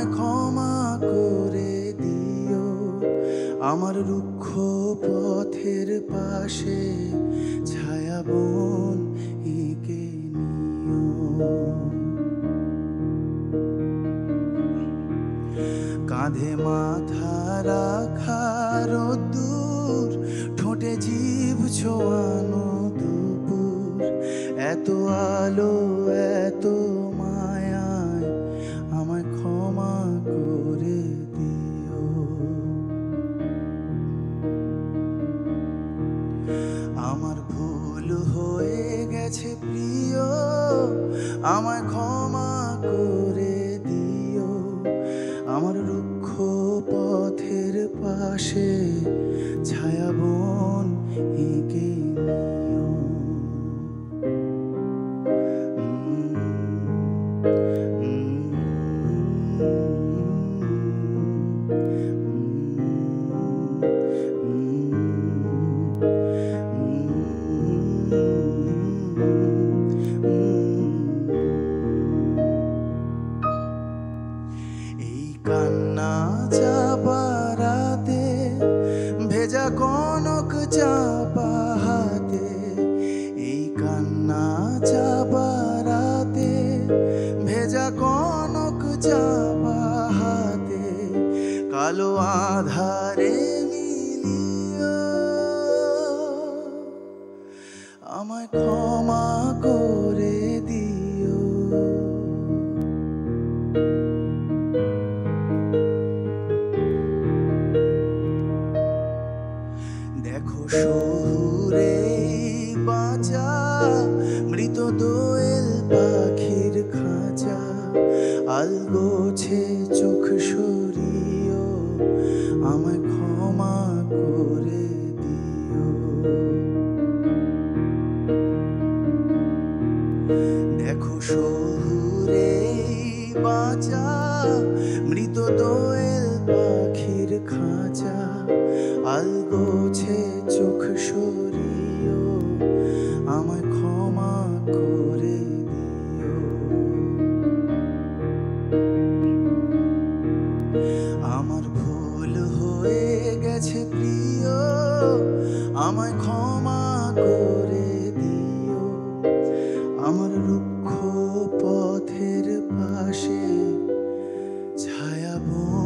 আমায় ক্ষমা করে দিও। আমার রুক্ষ পথের পাশে ছায়াবন এঁকে নিও। কাঁধে মাথা রাখা রোদ্দুর, ঠোঁটে জিভ ছোঁয়ানো দুপুর, এত আলো এত মায়ায় আমায় ক্ষমা করে দিও। আমার ভুল হয়ে গেছে প্রিয়, আমায় ক্ষমা করে দিও। আমার রুক্ষ পথের পাশে ছায়াবন এঁকে নিও। এই কান্না চাপা রাতে, ভেজা কনক চাপা হাতে, এই কান্না চাপা রাতে, ভেজা কনক চাপা হাতে, কালো আধারে মিলিয়ে আমায় ক্ষমা করে দিও। দেখো শহুরে বাঁচা মৃত দোয়েল পাখির খাঁচা, আলগোছে চোখ সরিও, আমায় ক্ষমা করে দিও। দেখো শহুরে বাঁচা মৃত দোয়েল পাখির খাঁচা, আলগোছে চোখ সরিও, আমায় ক্ষমা করে দিও। আমার ভুল হয়ে গেছে প্রিয়, আমায় ক্ষমা করে দিও। আমার রুক্ষ পথের পাশে ছায়াবন